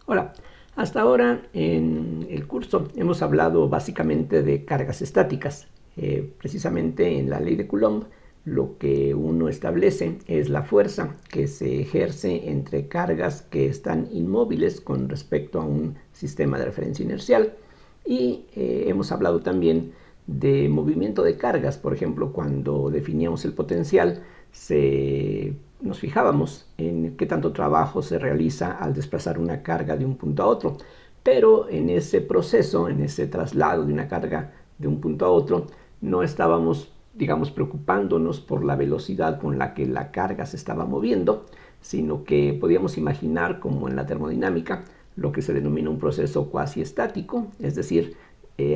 Hola, hasta ahora en el curso hemos hablado básicamente de cargas estáticas. Precisamente en la ley de Coulomb lo que uno establece es la fuerza que se ejerce entre cargas que están inmóviles con respecto a un sistema de referencia inercial. Y hemos hablado también de movimiento de cargas. Por ejemplo, cuando definíamos el potencial, nos fijábamos en qué tanto trabajo se realiza al desplazar una carga de un punto a otro. Pero en ese proceso, en ese traslado de una carga de un punto a otro, no estábamos, digamos, preocupándonos por la velocidad con la que la carga se estaba moviendo, sino que podíamos imaginar, como en la termodinámica, lo que se denomina un proceso cuasi estático, es decir,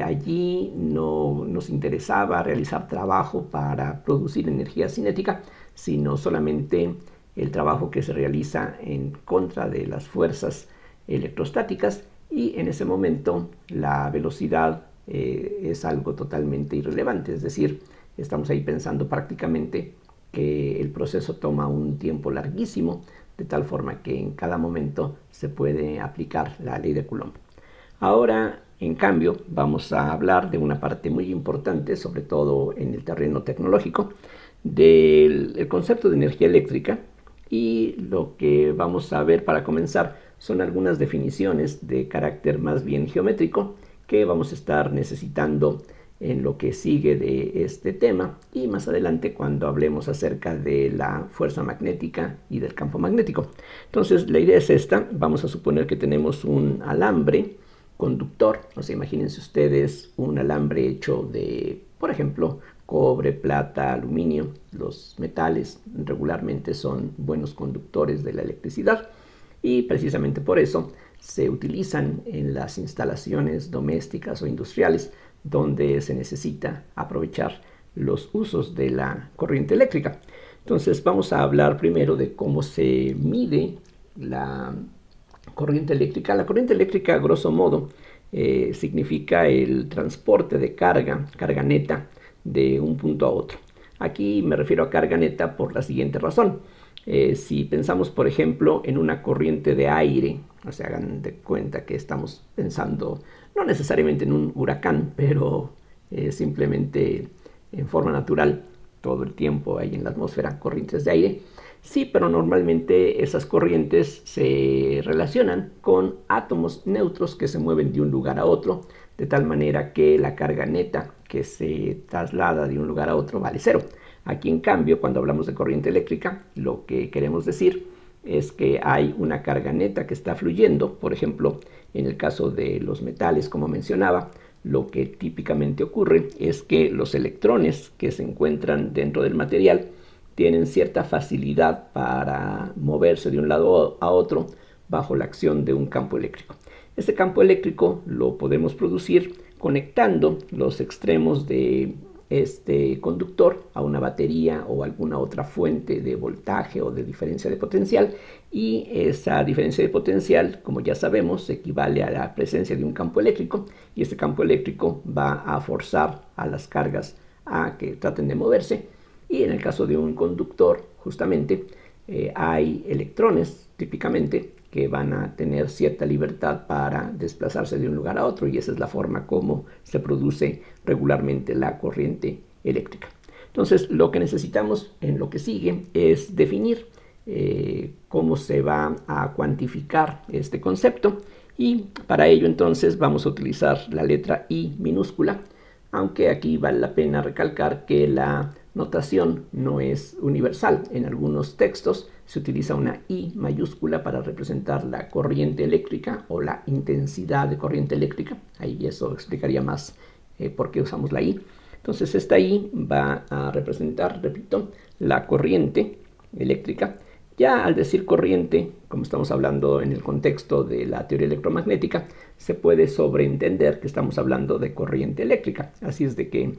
allí no nos interesaba realizar trabajo para producir energía cinética, sino solamente el trabajo que se realiza en contra de las fuerzas electrostáticas, y en ese momento la velocidad es algo totalmente irrelevante, es decir, estamos ahí pensando prácticamente que el proceso toma un tiempo larguísimo, de tal forma que en cada momento se puede aplicar la ley de Coulomb. Ahora, en cambio, vamos a hablar de una parte muy importante, sobre todo en el terreno tecnológico, del concepto de energía eléctrica, y lo que vamos a ver para comenzar son algunas definiciones de carácter más bien geométrico que vamos a estar necesitando en lo que sigue de este tema, y más adelante cuando hablemos acerca de la fuerza magnética y del campo magnético. Entonces la idea es esta: vamos a suponer que tenemos un alambre conductor. O sea, imagínense ustedes un alambre hecho de, por ejemplo, cobre, plata, aluminio. Los metales regularmente son buenos conductores de la electricidad, y precisamente por eso se utilizan en las instalaciones domésticas o industriales donde se necesita aprovechar los usos de la corriente eléctrica. Entonces vamos a hablar primero de cómo se mide la corriente eléctrica. La corriente eléctrica, a grosso modo, significa el transporte de carga neta, de un punto a otro. Aquí me refiero a carga neta por la siguiente razón. Si pensamos, por ejemplo, en una corriente de aire, o sea, hagan de cuenta que estamos pensando no necesariamente en un huracán, pero simplemente en forma natural, todo el tiempo hay en la atmósfera corrientes de aire. Sí, pero normalmente esas corrientes se relacionan con átomos neutros que se mueven de un lugar a otro, de tal manera que la carga neta que se traslada de un lugar a otro vale cero. Aquí, en cambio, cuando hablamos de corriente eléctrica, lo que queremos decir es que hay una carga neta que está fluyendo. Por ejemplo, en el caso de los metales, como mencionaba, lo que típicamente ocurre es que los electrones que se encuentran dentro del material tienen cierta facilidad para moverse de un lado a otro bajo la acción de un campo eléctrico. Este campo eléctrico lo podemos producir conectando los extremos de este conductor a una batería o alguna otra fuente de voltaje o de diferencia de potencial, y esa diferencia de potencial, como ya sabemos, equivale a la presencia de un campo eléctrico, y este campo eléctrico va a forzar a las cargas a que traten de moverse. Y en el caso de un conductor, justamente, hay electrones típicamente que van a tener cierta libertad para desplazarse de un lugar a otro, y esa es la forma como se produce regularmente la corriente eléctrica. Entonces, lo que necesitamos en lo que sigue es definir cómo se va a cuantificar este concepto, y para ello entonces vamos a utilizar la letra I minúscula, aunque aquí vale la pena recalcar que la notación no es universal. En algunos textos se utiliza una I mayúscula para representar la corriente eléctrica o la intensidad de corriente eléctrica. Ahí eso explicaría más por qué usamos la I. Entonces esta I va a representar, repito, la corriente eléctrica. Ya al decir corriente, como estamos hablando en el contexto de la teoría electromagnética, se puede sobreentender que estamos hablando de corriente eléctrica. Así es de que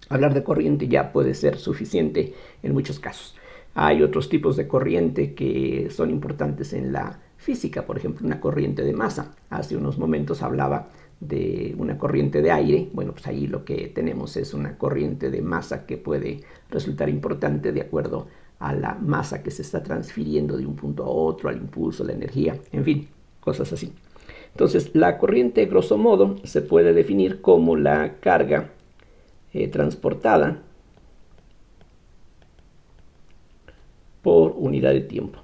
hablar de corriente ya puede ser suficiente en muchos casos. Hay otros tipos de corriente que son importantes en la física, por ejemplo, una corriente de masa. Hace unos momentos hablaba de una corriente de aire. Bueno, pues ahí lo que tenemos es una corriente de masa que puede resultar importante de acuerdo a la masa que se está transfiriendo de un punto a otro, al impulso, la energía, en fin, cosas así. Entonces, la corriente, grosso modo, se puede definir como la carga transportada por unidad de tiempo.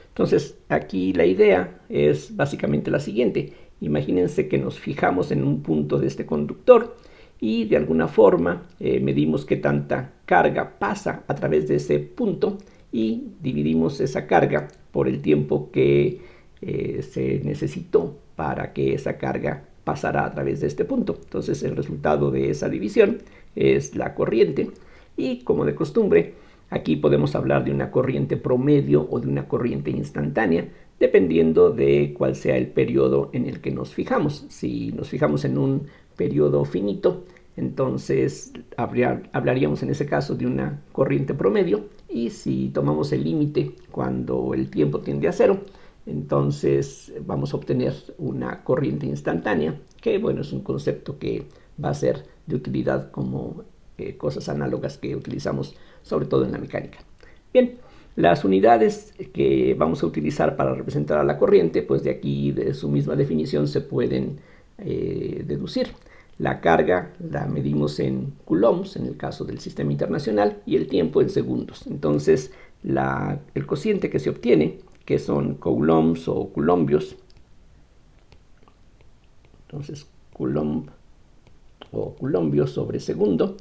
Entonces, aquí la idea es básicamente la siguiente. Imagínense que nos fijamos en un punto de este conductor y de alguna forma medimos qué tanta carga pasa a través de ese punto y dividimos esa carga por el tiempo que se necesitó para que esa carga pasara a través de este punto. Entonces el resultado de esa división es la corriente y, como de costumbre, aquí podemos hablar de una corriente promedio o de una corriente instantánea, dependiendo de cuál sea el periodo en el que nos fijamos. Si nos fijamos en un periodo finito, entonces hablaríamos en ese caso de una corriente promedio, y si tomamos el límite cuando el tiempo tiende a cero, entonces vamos a obtener una corriente instantánea, que bueno, es un concepto que va a ser de utilidad como cosas análogas que utilizamos sobre todo en la mecánica. Bien, las unidades que vamos a utilizar para representar a la corriente, pues de aquí, de su misma definición, se pueden deducir. La carga la medimos en coulombs, en el caso del sistema internacional, y el tiempo en segundos. Entonces, el cociente que se obtiene, que son coulombs o coulombios, entonces coulomb o coulombio sobre segundo,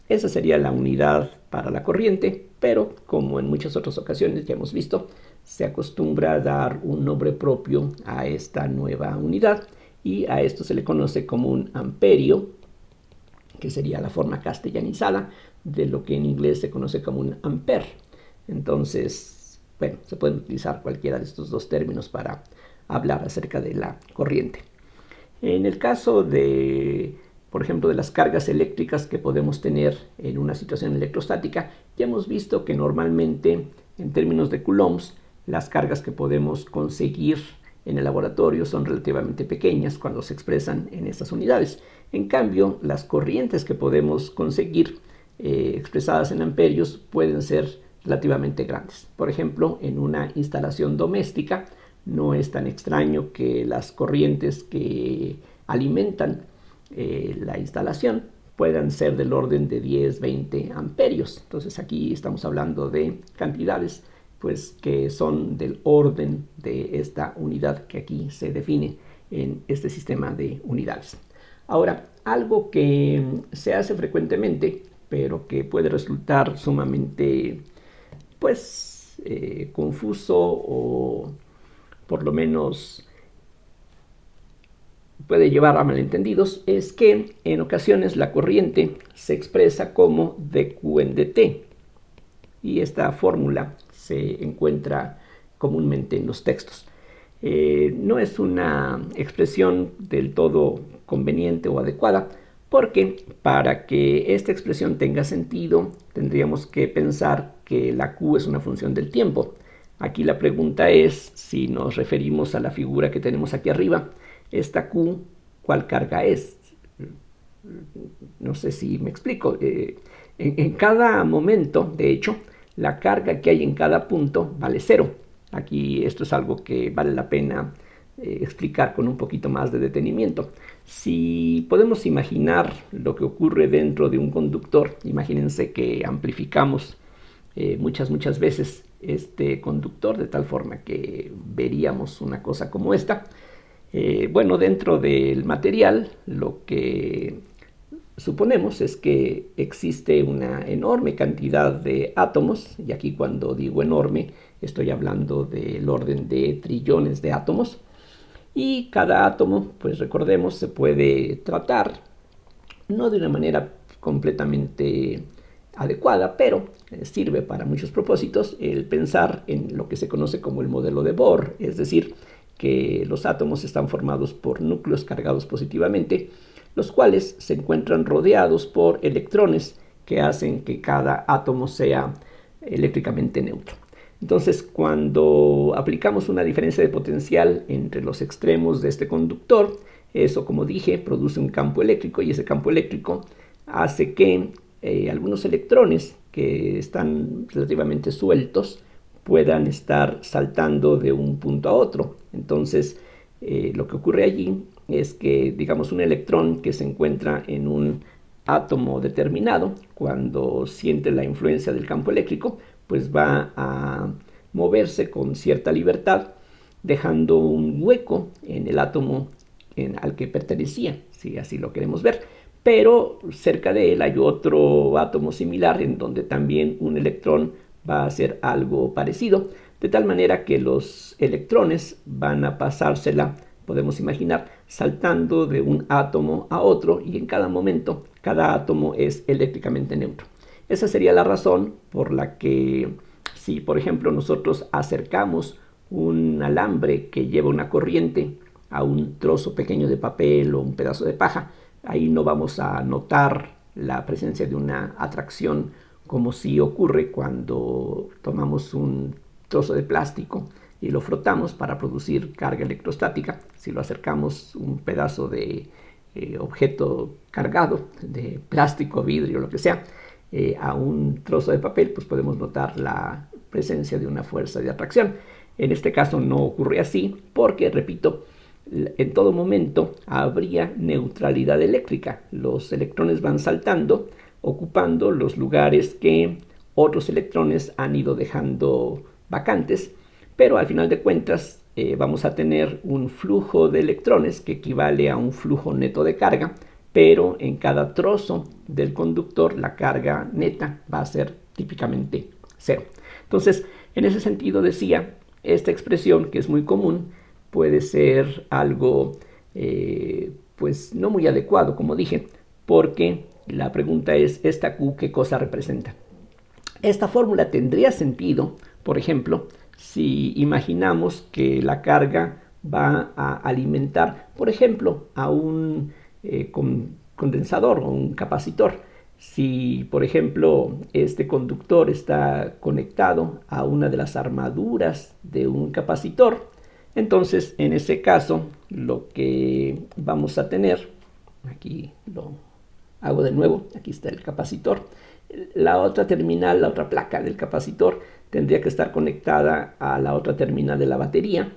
esa sería la unidad para la corriente, pero como en muchas otras ocasiones ya hemos visto, se acostumbra a dar un nombre propio a esta nueva unidad, y a esto se le conoce como un amperio, que sería la forma castellanizada de lo que en inglés se conoce como un ampere. Entonces, bueno, se pueden utilizar cualquiera de estos dos términos para hablar acerca de la corriente. En el caso de, por ejemplo, de las cargas eléctricas que podemos tener en una situación electrostática, ya hemos visto que normalmente, en términos de coulombs, las cargas que podemos conseguir en el laboratorio son relativamente pequeñas cuando se expresan en estas unidades. En cambio, las corrientes que podemos conseguir expresadas en amperios pueden ser relativamente grandes. Por ejemplo, en una instalación doméstica no es tan extraño que las corrientes que alimentan la instalación puedan ser del orden de 10-20 amperios. Entonces aquí estamos hablando de cantidades pues que son del orden de esta unidad que aquí se define en este sistema de unidades. Ahora, algo que se hace frecuentemente, pero que puede resultar sumamente pues confuso, o por lo menos puede llevar a malentendidos, es que en ocasiones la corriente se expresa como dQ en dt, y esta fórmula se encuentra comúnmente en los textos. No es una expresión del todo conveniente o adecuada, porque para que esta expresión tenga sentido tendríamos que pensar que la Q es una función del tiempo. Aquí la pregunta es, si nos referimos a la figura que tenemos aquí arriba, esta Q, ¿cuál carga es? No sé si me explico. En cada momento, de hecho, la carga que hay en cada punto vale cero. Aquí esto es algo que vale la pena explicar con un poquito más de detenimiento. Si podemos imaginar lo que ocurre dentro de un conductor, imagínense que amplificamos muchas veces este conductor de tal forma que veríamos una cosa como esta. Bueno, dentro del material lo que suponemos es que existe una enorme cantidad de átomos, y aquí cuando digo enorme estoy hablando del orden de trillones de átomos, y cada átomo, pues recordemos, se puede tratar no de una manera completamente adecuada, pero sirve para muchos propósitos el pensar en lo que se conoce como el modelo de Bohr, es decir, que los átomos están formados por núcleos cargados positivamente, los cuales se encuentran rodeados por electrones que hacen que cada átomo sea eléctricamente neutro. Entonces, cuando aplicamos una diferencia de potencial entre los extremos de este conductor, eso, como dije, produce un campo eléctrico, y ese campo eléctrico hace que algunos electrones que están relativamente sueltos puedan estar saltando de un punto a otro. Entonces, lo que ocurre allí es que, digamos, un electrón que se encuentra en un átomo determinado, cuando siente la influencia del campo eléctrico, pues va a moverse con cierta libertad, dejando un hueco en el átomo al que pertenecía, si así lo queremos ver. Pero cerca de él hay otro átomo similar en donde también un electrón va a hacer algo parecido, de tal manera que los electrones van a pasársela, podemos imaginar, saltando de un átomo a otro, y en cada momento cada átomo es eléctricamente neutro. Esa sería la razón por la que, si por ejemplo nosotros acercamos un alambre que lleva una corriente a un trozo pequeño de papel o un pedazo de paja, ahí no vamos a notar la presencia de una atracción, como si ocurre cuando tomamos un trozo de plástico y lo frotamos para producir carga electrostática. Si lo acercamos un pedazo de objeto cargado de plástico, vidrio, lo que sea, a un trozo de papel, pues podemos notar la presencia de una fuerza de atracción. En este caso no ocurre así porque, repito, en todo momento habría neutralidad eléctrica. Los electrones van saltando, ocupando los lugares que otros electrones han ido dejando vacantes, pero al final de cuentas vamos a tener un flujo de electrones que equivale a un flujo neto de carga, pero en cada trozo del conductor la carga neta va a ser típicamente cero. Entonces, en ese sentido decía, esta expresión, que es muy común, puede ser algo pues no muy adecuado, como dije, porque la pregunta es, ¿esta Q qué cosa representa? Esta fórmula tendría sentido, por ejemplo, si imaginamos que la carga va a alimentar, por ejemplo, a un condensador o un capacitor. Si, por ejemplo, este conductor está conectado a una de las armaduras de un capacitor, entonces en ese caso lo que vamos a tener, aquí lo hago de nuevo, aquí está el capacitor, la otra terminal, la otra placa del capacitor tendría que estar conectada a la otra terminal de la batería,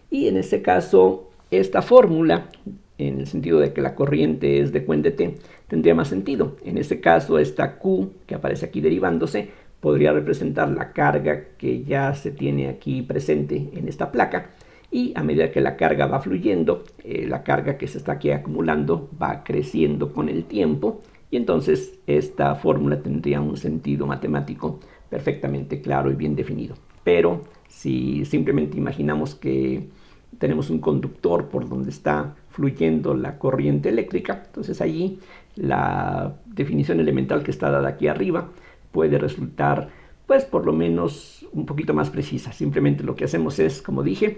y en ese caso esta fórmula, en el sentido de que la corriente es de QT, tendría más sentido. En ese caso esta Q que aparece aquí derivándose podría representar la carga que ya se tiene aquí presente en esta placa, y a medida que la carga va fluyendo, la carga que se está aquí acumulando va creciendo con el tiempo, y entonces esta fórmula tendría un sentido matemático perfectamente claro y bien definido. Pero si simplemente imaginamos que tenemos un conductor por donde está fluyendo la corriente eléctrica, entonces allí la definición elemental que está dada aquí arriba puede resultar, pues, por lo menos un poquito más precisa. Simplemente lo que hacemos es, como dije,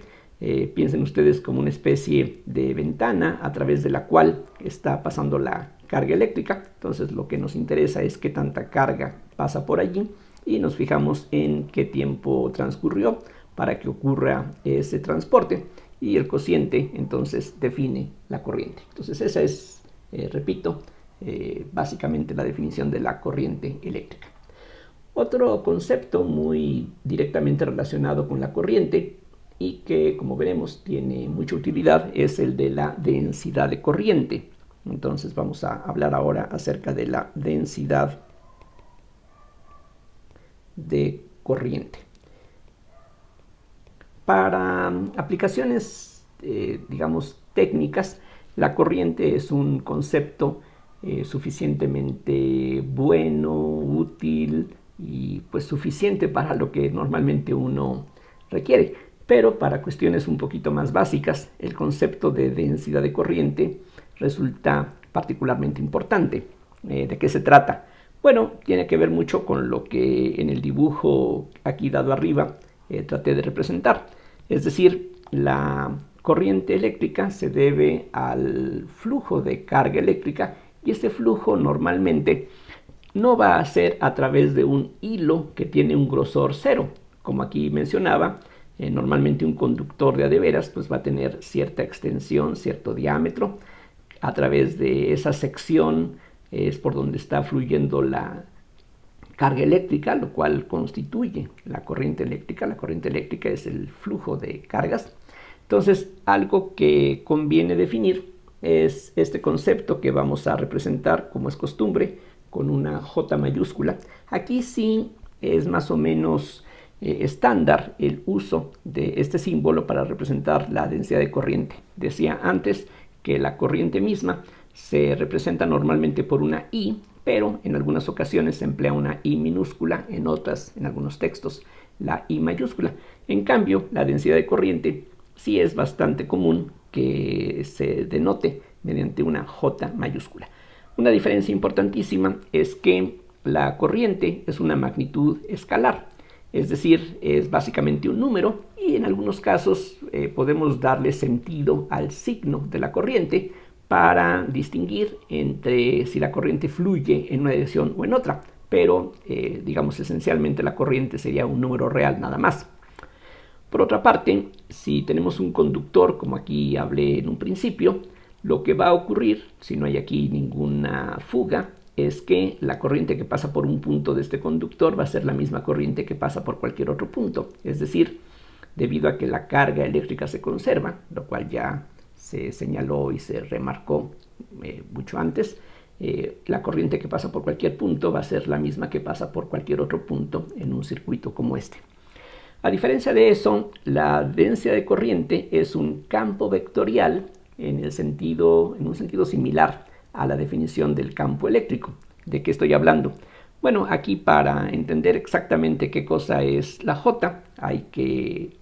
piensen ustedes como una especie de ventana a través de la cual está pasando la carga eléctrica. Entonces lo que nos interesa es qué tanta carga pasa por allí, y nos fijamos en qué tiempo transcurrió para que ocurra ese transporte, y el cociente entonces define la corriente. Entonces esa es, repito, básicamente la definición de la corriente eléctrica. Otro concepto muy directamente relacionado con la corriente y que, como veremos, tiene mucha utilidad es el de la densidad de corriente. Entonces vamos a hablar ahora acerca de la densidad de corriente. Para aplicaciones, digamos, técnicas, la corriente es un concepto suficientemente bueno, útil y pues suficiente para lo que normalmente uno requiere. Pero para cuestiones un poquito más básicas, el concepto de densidad de corriente resulta particularmente importante. ¿De qué se trata? Bueno, tiene que ver mucho con lo que en el dibujo aquí dado arriba traté de representar. Es decir, la corriente eléctrica se debe al flujo de carga eléctrica, y este flujo normalmente no va a ser a través de un hilo que tiene un grosor cero. Como aquí mencionaba, normalmente un conductor de veras pues va a tener cierta extensión, cierto diámetro. A través de esa sección es por donde está fluyendo la carga eléctrica, lo cual constituye la corriente eléctrica. La corriente eléctrica es el flujo de cargas. Entonces, algo que conviene definir es este concepto que vamos a representar, como es costumbre, con una J mayúscula. Aquí sí es más o menos estándar el uso de este símbolo para representar la densidad de corriente. Decía antes que la corriente misma se representa normalmente por una I, pero en algunas ocasiones se emplea una I minúscula, en otras, en algunos textos, la I mayúscula. En cambio, la densidad de corriente sí es bastante común que se denote mediante una J mayúscula. Una diferencia importantísima es que la corriente es una magnitud escalar, es decir, es básicamente un número, y en algunos casos podemos darle sentido al signo de la corriente para distinguir entre si la corriente fluye en una dirección o en otra, pero digamos esencialmente la corriente sería un número real nada más. Por otra parte, si tenemos un conductor, como aquí hablé en un principio, lo que va a ocurrir, si no hay aquí ninguna fuga, es que la corriente que pasa por un punto de este conductor va a ser la misma corriente que pasa por cualquier otro punto. Es decir, debido a que la carga eléctrica se conserva, lo cual ya se señaló y se remarcó mucho antes, la corriente que pasa por cualquier punto va a ser la misma que pasa por cualquier otro punto en un circuito como este. A diferencia de eso, la densidad de corriente es un campo vectorial en un sentido similar a la definición del campo eléctrico. ¿De qué estoy hablando? Bueno, aquí para entender exactamente qué cosa es la J, hay que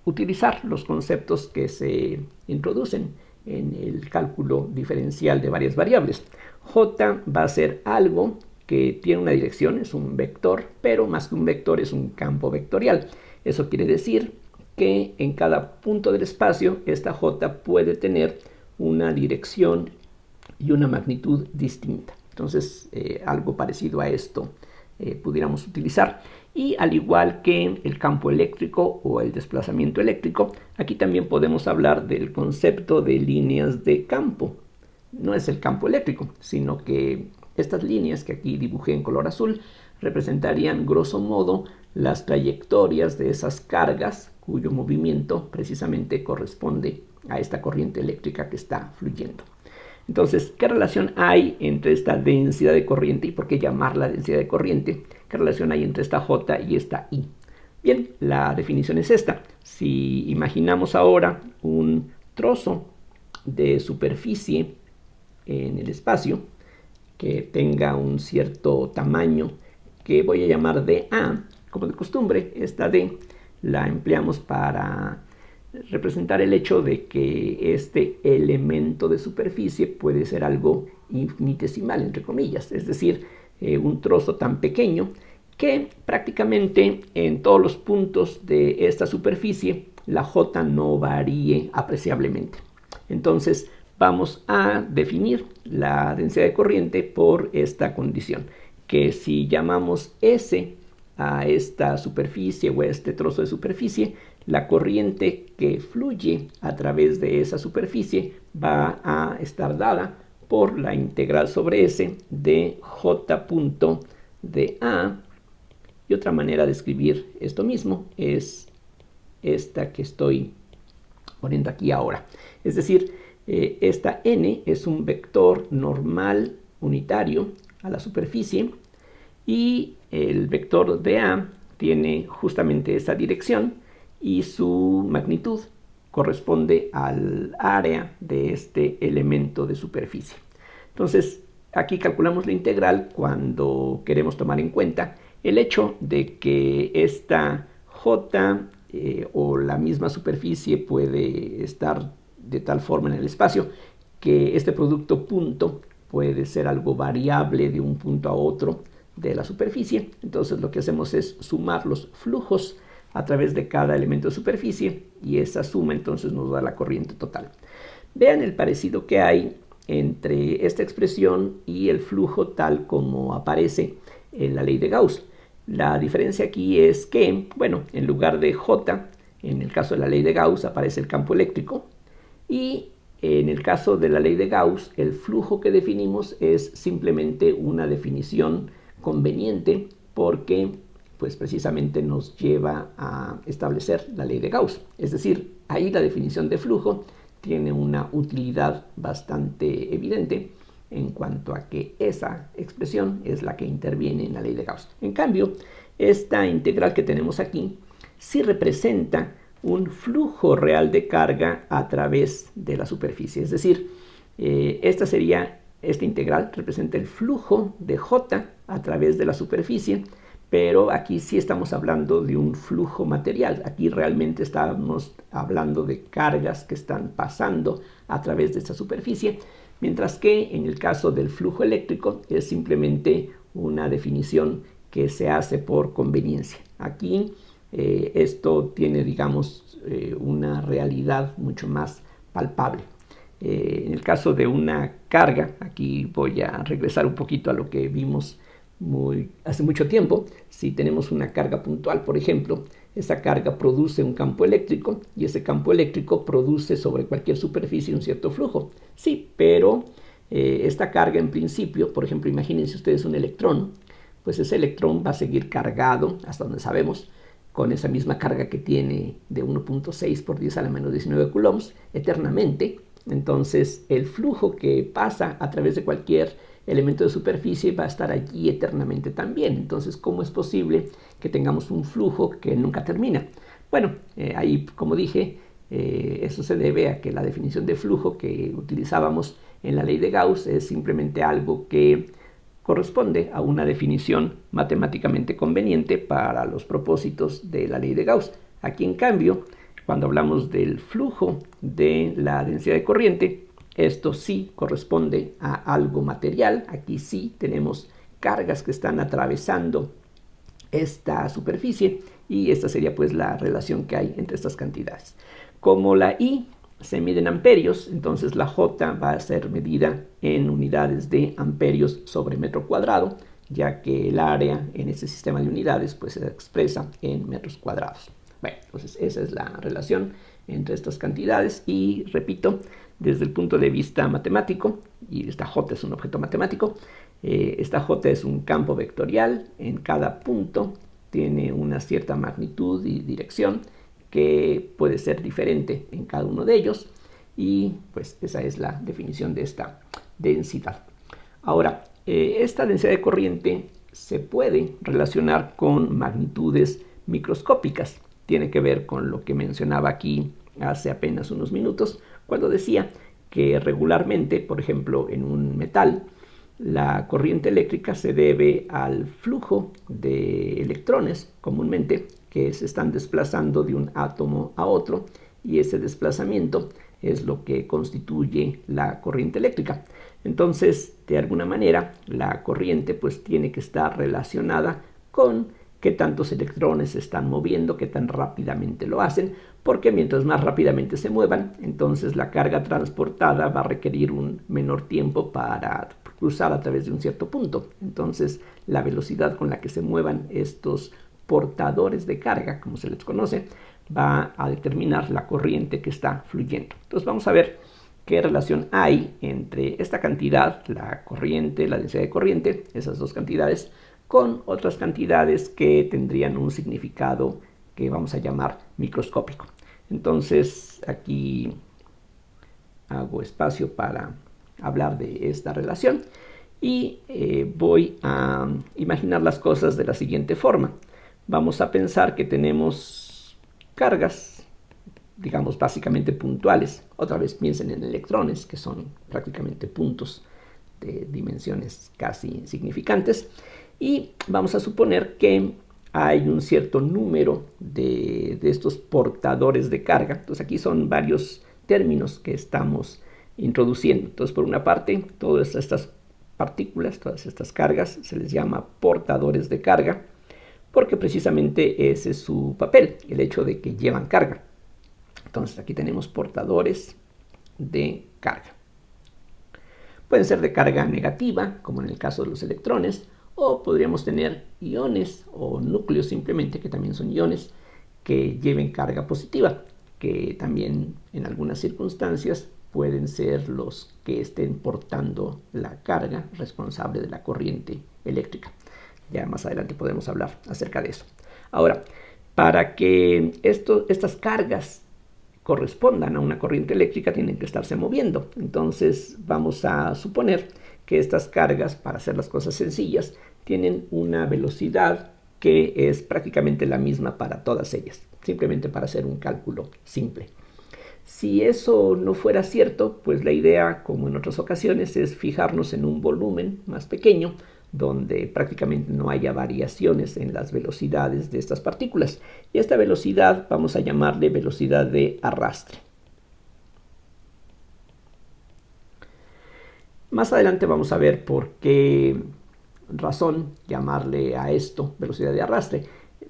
utilizar los conceptos que se introducen en el cálculo diferencial de varias variables. J va a ser algo que tiene una dirección, es un vector, pero más que un vector es un campo vectorial. Eso quiere decir que en cada punto del espacio esta J puede tener una dirección y una magnitud distinta. Entonces, algo parecido a esto pudiéramos utilizar. Y al igual que el campo eléctrico o el desplazamiento eléctrico, aquí también podemos hablar del concepto de líneas de campo. No es el campo eléctrico, sino que estas líneas que aquí dibujé en color azul representarían grosso modo las trayectorias de esas cargas cuyo movimiento precisamente corresponde a esta corriente eléctrica que está fluyendo. Entonces, ¿qué relación hay entre esta densidad de corriente y por qué llamarla densidad de corriente? ¿Qué relación hay entre esta J y esta I? Bien, la definición es esta. Si imaginamos ahora un trozo de superficie en el espacio que tenga un cierto tamaño que voy a llamar dA, como de costumbre, esta D la empleamos para representar el hecho de que este elemento de superficie puede ser algo infinitesimal, entre comillas, es decir, un trozo tan pequeño que prácticamente en todos los puntos de esta superficie la J no varíe apreciablemente. Entonces vamos a definir la densidad de corriente por esta condición, que si llamamos S a esta superficie o a este trozo de superficie, la corriente que fluye a través de esa superficie va a estar dada por la integral sobre S de J punto de A. Y otra manera de escribir esto mismo es esta que estoy poniendo aquí ahora. Es decir, esta N es un vector normal unitario a la superficie y el vector de A tiene justamente esa dirección y su magnitud corresponde al área de este elemento de superficie. Entonces, aquí calculamos la integral cuando queremos tomar en cuenta el hecho de que esta J o la misma superficie puede estar de tal forma en el espacio que este producto punto puede ser algo variable de un punto a otro de la superficie. Entonces lo que hacemos es sumar los flujos a través de cada elemento de superficie y esa suma entonces nos da la corriente total. Vean el parecido que hay entre esta expresión y el flujo tal como aparece en la ley de Gauss. La diferencia aquí es que, bueno, en lugar de J, en el caso de la ley de Gauss aparece el campo eléctrico y en el caso de la ley de Gauss el flujo que definimos es simplemente una definición conveniente porque pues precisamente nos lleva a establecer la ley de Gauss. Es decir, ahí la definición de flujo tiene una utilidad bastante evidente en cuanto a que esa expresión es la que interviene en la ley de Gauss. En cambio, esta integral que tenemos aquí sí representa un flujo real de carga a través de la superficie. Es decir, esta integral representa el flujo de J a través de la superficie, pero aquí sí estamos hablando de un flujo material. Aquí realmente estamos hablando de cargas que están pasando a través de esta superficie, mientras que en el caso del flujo eléctrico es simplemente una definición que se hace por conveniencia. Aquí esto tiene, digamos, una realidad mucho más palpable. En el caso de una carga, aquí voy a regresar un poquito a lo que vimos hace mucho tiempo. Si tenemos una carga puntual, por ejemplo, esa carga produce un campo eléctrico y ese campo eléctrico produce sobre cualquier superficie un cierto flujo. Sí, pero esta carga en principio, por ejemplo, imagínense ustedes un electrón, pues ese electrón va a seguir cargado, hasta donde sabemos, con esa misma carga que tiene de 1.6 por 10 a la menos 19 coulombs eternamente. Entonces el flujo que pasa a través de cualquier elemento de superficie va a estar allí eternamente también. Entonces, ¿cómo es posible que tengamos un flujo que nunca termina? Bueno, ahí, como dije, eso se debe a que la definición de flujo que utilizábamos en la ley de Gauss es simplemente algo que corresponde a una definición matemáticamente conveniente para los propósitos de la ley de Gauss. Aquí, en cambio, cuando hablamos del flujo de la densidad de corriente, esto sí corresponde a algo material. Aquí sí tenemos cargas que están atravesando esta superficie y esta sería pues la relación que hay entre estas cantidades. Como la I se mide en amperios, entonces la J va a ser medida en unidades de amperios sobre metro cuadrado, ya que el área en este sistema de unidades pues se expresa en metros cuadrados. Bueno, entonces esa es la relación entre estas cantidades y, repito, desde el punto de vista matemático, y esta J es un objeto matemático, esta J es un campo vectorial, en cada punto tiene una cierta magnitud y dirección que puede ser diferente en cada uno de ellos, y pues esa es la definición de esta densidad. Ahora, esta densidad de corriente se puede relacionar con magnitudes microscópicas. Tiene que ver con lo que mencionaba aquí hace apenas unos minutos, cuando decía que regularmente, por ejemplo, en un metal, la corriente eléctrica se debe al flujo de electrones, comúnmente, que se están desplazando de un átomo a otro, y ese desplazamiento es lo que constituye la corriente eléctrica. Entonces, de alguna manera, la corriente pues tiene que estar relacionada con qué tantos electrones se están moviendo, qué tan rápidamente lo hacen, porque mientras más rápidamente se muevan, entonces la carga transportada va a requerir un menor tiempo para cruzar a través de un cierto punto. Entonces, la velocidad con la que se muevan estos portadores de carga, como se les conoce, va a determinar la corriente que está fluyendo. Entonces, vamos a ver qué relación hay entre esta cantidad, la corriente, la densidad de corriente, esas dos cantidades, con otras cantidades que tendrían un significado que vamos a llamar microscópico. Entonces, aquí hago espacio para hablar de esta relación y voy a imaginar las cosas de la siguiente forma. Vamos a pensar que tenemos cargas, digamos, básicamente puntuales. Otra vez piensen en electrones, que son prácticamente puntos de dimensiones casi insignificantes. Y vamos a suponer que hay un cierto número de estos portadores de carga. Entonces aquí son varios términos que estamos introduciendo. Entonces, por una parte, todas estas partículas, todas estas cargas, se les llama portadores de carga, porque precisamente ese es su papel, el hecho de que llevan carga. Entonces aquí tenemos portadores de carga. Pueden ser de carga negativa, como en el caso de los electrones, o podríamos tener iones o núcleos simplemente, que también son iones, que lleven carga positiva, que también en algunas circunstancias pueden ser los que estén portando la carga responsable de la corriente eléctrica. Ya más adelante podemos hablar acerca de eso. Ahora, para que estas cargas correspondan a una corriente eléctrica tienen que estarse moviendo. Entonces vamos a suponer que estas cargas, para hacer las cosas sencillas, tienen una velocidad que es prácticamente la misma para todas ellas, simplemente para hacer un cálculo simple. Si eso no fuera cierto, pues la idea, como en otras ocasiones, es fijarnos en un volumen más pequeño, donde prácticamente no haya variaciones en las velocidades de estas partículas. Y esta velocidad vamos a llamarle velocidad de arrastre. Más adelante vamos a ver por qué razón llamarle a esto velocidad de arrastre.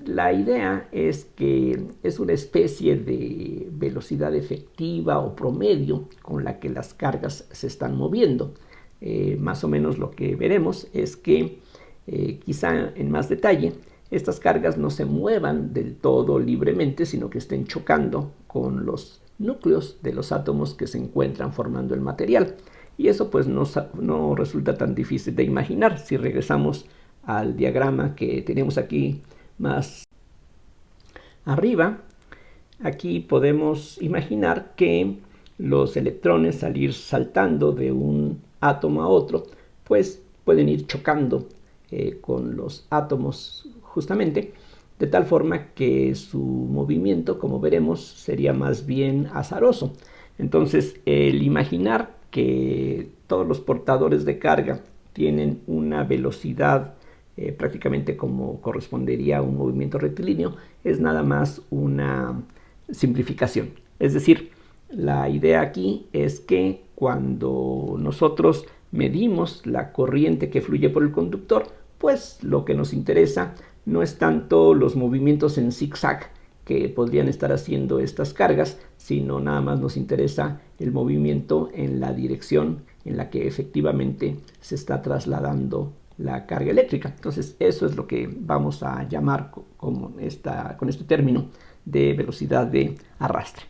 La idea es que es una especie de velocidad efectiva o promedio con la que las cargas se están moviendo. Más o menos lo que veremos es que quizá en más detalle estas cargas no se muevan del todo libremente, sino que estén chocando con los núcleos de los átomos que se encuentran formando el material. Y eso pues no resulta tan difícil de imaginar. Si regresamos al diagrama que tenemos aquí más arriba, aquí podemos imaginar que los electrones, al ir saltando de un átomo a otro, pues pueden ir chocando con los átomos justamente, de tal forma que su movimiento, como veremos, sería más bien azaroso. Entonces, el imaginar que todos los portadores de carga tienen una velocidad prácticamente como correspondería a un movimiento rectilíneo, es nada más una simplificación. Es decir, la idea aquí es que cuando nosotros medimos la corriente que fluye por el conductor, pues lo que nos interesa no es tanto los movimientos en zigzag que podrían estar haciendo estas cargas, sino nada más nos interesa el movimiento en la dirección en la que efectivamente se está trasladando la carga eléctrica. Entonces eso es lo que vamos a llamar con este término de velocidad de arrastre.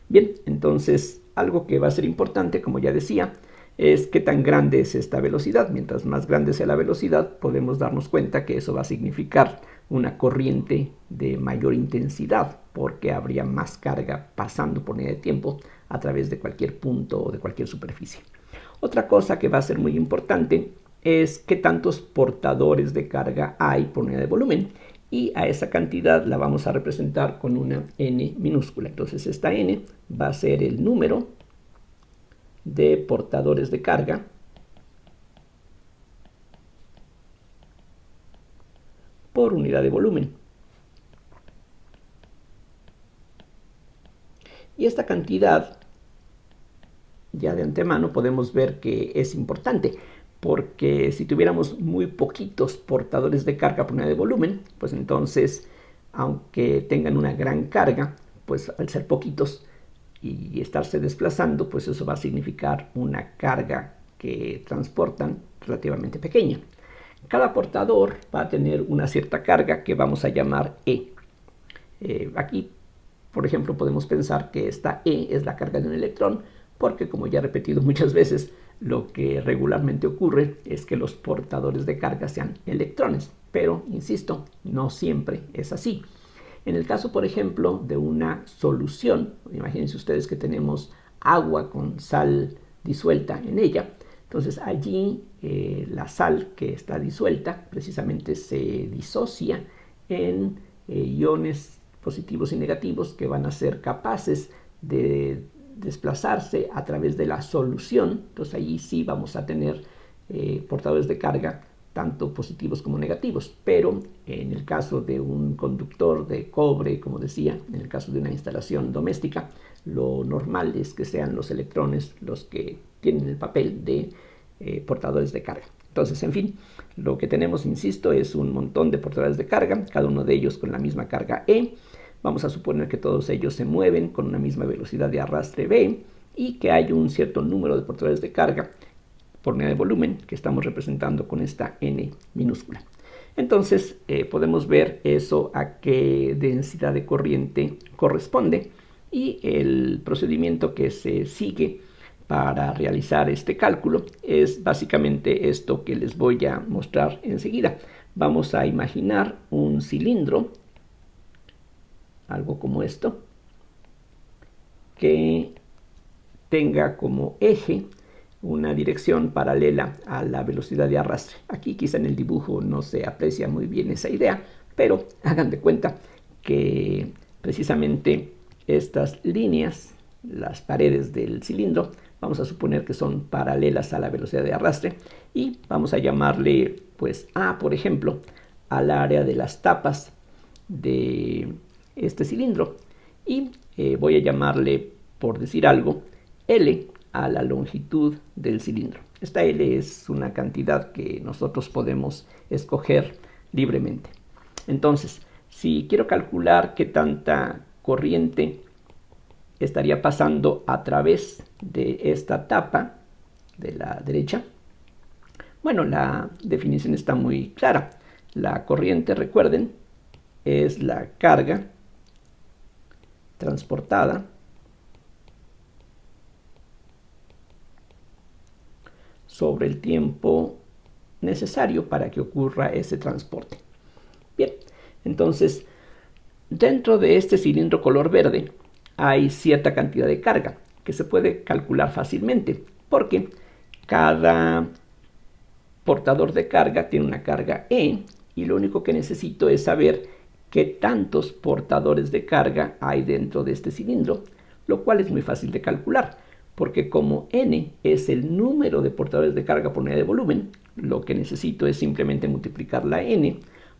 Bien, entonces algo que va a ser importante, como ya decía, es qué tan grande es esta velocidad. Mientras más grande sea la velocidad, podemos darnos cuenta que eso va a significar una corriente de mayor intensidad, porque habría más carga pasando por unidad de tiempo a través de cualquier punto o de cualquier superficie. Otra cosa que va a ser muy importante es qué tantos portadores de carga hay por unidad de volumen, y a esa cantidad la vamos a representar con una n minúscula. Entonces esta n va a ser el número de portadores de carga por unidad de volumen. Y esta cantidad, ya de antemano podemos ver que es importante, porque si tuviéramos muy poquitos portadores de carga por unidad de volumen, pues entonces, aunque tengan una gran carga, pues al ser poquitos y estarse desplazando, pues eso va a significar una carga que transportan relativamente pequeña. Cada portador va a tener una cierta carga que vamos a llamar E. Aquí, por ejemplo, podemos pensar que esta E es la carga de un electrón, porque como ya he repetido muchas veces, lo que regularmente ocurre es que los portadores de carga sean electrones, pero, insisto, no siempre es así. En el caso, por ejemplo, de una solución, imagínense ustedes que tenemos agua con sal disuelta en ella. Entonces allí la sal que está disuelta precisamente se disocia en iones positivos y negativos que van a ser capaces de desplazarse a través de la solución. Entonces allí sí vamos a tener portadores de carga tanto positivos como negativos, pero en el caso de un conductor de cobre, como decía, en el caso de una instalación doméstica, lo normal es que sean los electrones los que tienen el papel de portadores de carga. Entonces, en fin, lo que tenemos, insisto, es un montón de portadores de carga, cada uno de ellos con la misma carga E. Vamos a suponer que todos ellos se mueven con una misma velocidad de arrastre V y que hay un cierto número de portadores de carga por unidad de volumen que estamos representando con esta n minúscula. Entonces podemos ver eso a qué densidad de corriente corresponde, y el procedimiento que se sigue para realizar este cálculo es básicamente esto que les voy a mostrar enseguida. Vamos a imaginar un cilindro, algo como esto, que tenga como eje una dirección paralela a la velocidad de arrastre. Aquí quizá en el dibujo no se aprecia muy bien esa idea, pero hagan de cuenta que precisamente estas líneas, las paredes del cilindro, vamos a suponer que son paralelas a la velocidad de arrastre y vamos a llamarle pues A, por ejemplo, al área de las tapas de este cilindro y voy a llamarle, por decir algo, L a la longitud del cilindro. Esta L es una cantidad que nosotros podemos escoger libremente. Entonces, si quiero calcular qué tanta corriente estaría pasando a través de esta tapa de la derecha, bueno, la definición está muy clara. La corriente, recuerden, es la carga transportada sobre el tiempo necesario para que ocurra ese transporte. Bien, entonces, dentro de este cilindro color verde hay cierta cantidad de carga que se puede calcular fácilmente porque cada portador de carga tiene una carga E y lo único que necesito es saber qué tantos portadores de carga hay dentro de este cilindro, lo cual es muy fácil de calcular porque como N es el número de portadores de carga por unidad de volumen, lo que necesito es simplemente multiplicar la N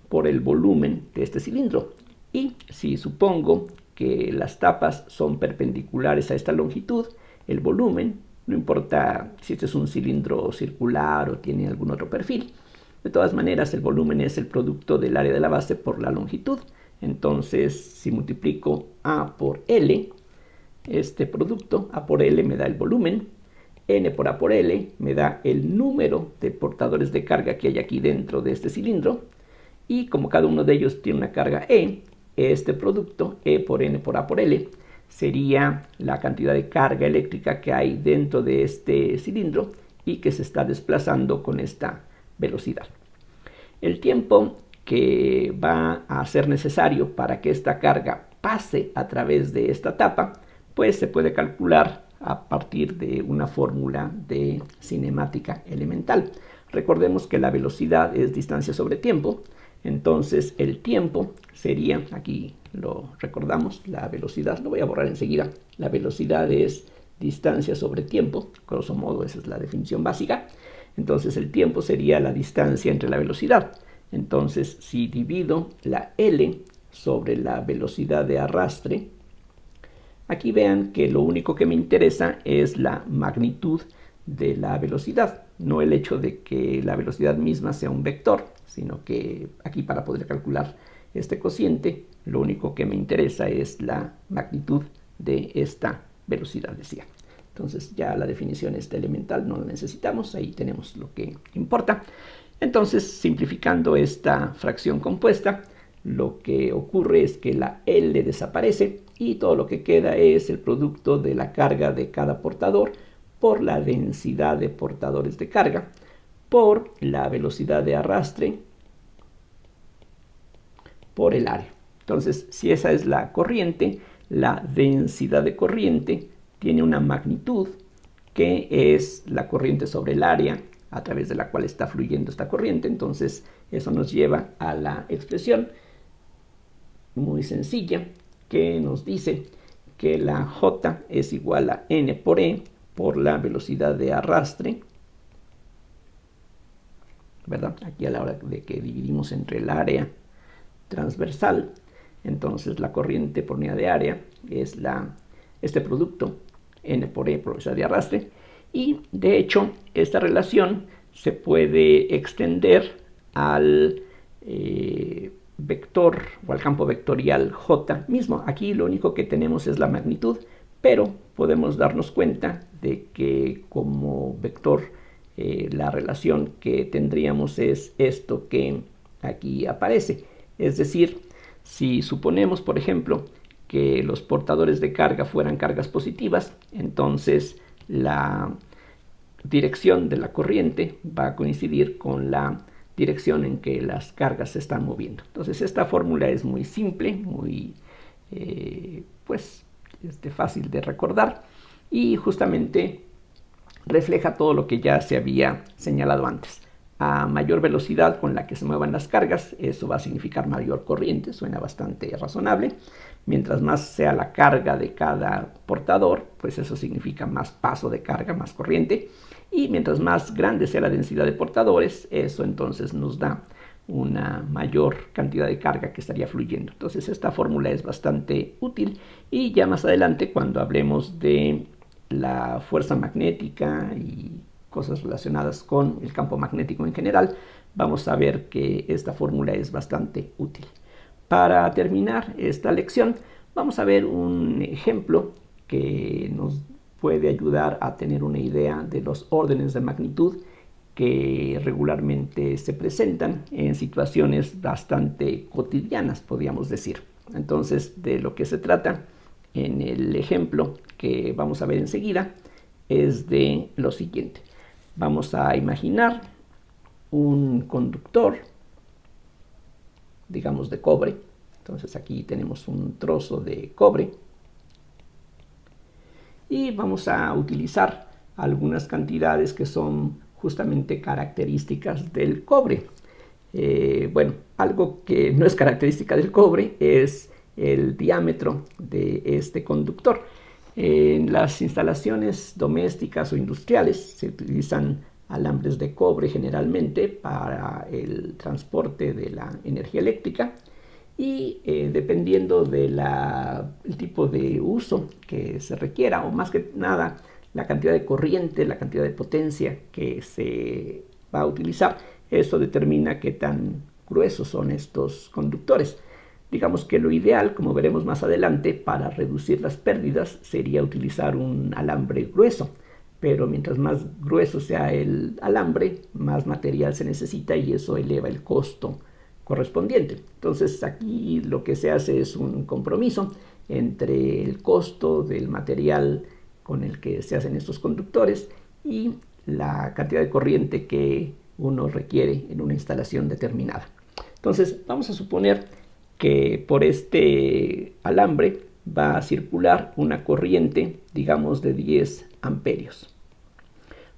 por el volumen de este cilindro. Y si supongo que las tapas son perpendiculares a esta longitud, el volumen, no importa si este es un cilindro circular o tiene algún otro perfil, de todas maneras el volumen es el producto del área de la base por la longitud. Entonces, si multiplico A por L, este producto, A por L me da el volumen, N por A por L me da el número de portadores de carga que hay aquí dentro de este cilindro, y como cada uno de ellos tiene una carga E, este producto, E por N por A por L, sería la cantidad de carga eléctrica que hay dentro de este cilindro y que se está desplazando con esta velocidad. El tiempo que va a ser necesario para que esta carga pase a través de esta tapa, pues se puede calcular a partir de una fórmula de cinemática elemental. Recordemos que la velocidad es distancia sobre tiempo, entonces el tiempo sería, aquí lo recordamos, la velocidad, lo voy a borrar enseguida, la velocidad es distancia sobre tiempo, grosso modo esa es la definición básica, entonces el tiempo sería la distancia entre la velocidad. Entonces si divido la L sobre la velocidad de arrastre, aquí vean que lo único que me interesa es la magnitud de la velocidad, no el hecho de que la velocidad misma sea un vector, sino que aquí para poder calcular este cociente, lo único que me interesa es la magnitud de esta velocidad, decía. Entonces ya la definición esta elemental no la necesitamos, ahí tenemos lo que importa. Entonces, simplificando esta fracción compuesta, lo que ocurre es que la L desaparece y todo lo que queda es el producto de la carga de cada portador por la densidad de portadores de carga, por la velocidad de arrastre, por el área. Entonces, si esa es la corriente, la densidad de corriente tiene una magnitud que es la corriente sobre el área a través de la cual está fluyendo esta corriente. Entonces, eso nos lleva a la expresión muy sencilla que nos dice que la J es igual a N por E por la velocidad de arrastre, ¿verdad? Aquí a la hora de que dividimos entre el área transversal, entonces la corriente por unidad de área es este producto N por E por velocidad de arrastre, y de hecho esta relación se puede extender al vector o al campo vectorial J mismo. Aquí lo único que tenemos es la magnitud, pero podemos darnos cuenta de que como vector la relación que tendríamos es esto que aquí aparece. Es decir, si suponemos, por ejemplo, que los portadores de carga fueran cargas positivas, entonces la dirección de la corriente va a coincidir con la dirección en que las cargas se están moviendo. Entonces esta fórmula es muy simple, muy fácil de recordar y justamente refleja todo lo que ya se había señalado antes. A mayor velocidad con la que se muevan las cargas, eso va a significar mayor corriente, suena bastante razonable. Mientras más sea la carga de cada portador, pues eso significa más paso de carga, más corriente. Y mientras más grande sea la densidad de portadores, eso entonces nos da una mayor cantidad de carga que estaría fluyendo. Entonces esta fórmula es bastante útil y ya más adelante cuando hablemos de la fuerza magnética y cosas relacionadas con el campo magnético en general, vamos a ver que esta fórmula es bastante útil. Para terminar esta lección, vamos a ver un ejemplo que nos puede ayudar a tener una idea de los órdenes de magnitud que regularmente se presentan en situaciones bastante cotidianas, podríamos decir. Entonces, de lo que se trata en el ejemplo que vamos a ver enseguida es de lo siguiente. Vamos a imaginar un conductor, digamos de cobre. Entonces aquí tenemos un trozo de cobre y vamos a utilizar algunas cantidades que son justamente características del cobre. Algo que no es característica del cobre es el diámetro de este conductor. En las instalaciones domésticas o industriales se utilizan alambres de cobre generalmente para el transporte de la energía eléctrica y dependiendo del tipo de uso que se requiera o más que nada la cantidad de corriente, la cantidad de potencia que se va a utilizar, eso determina qué tan gruesos son estos conductores. Digamos que lo ideal, como veremos más adelante, para reducir las pérdidas sería utilizar un alambre grueso, pero mientras más grueso sea el alambre, más material se necesita y eso eleva el costo correspondiente. Entonces aquí lo que se hace es un compromiso entre el costo del material con el que se hacen estos conductores y la cantidad de corriente que uno requiere en una instalación determinada. Entonces vamos a suponer que por este alambre va a circular una corriente, digamos, de 10 amperios.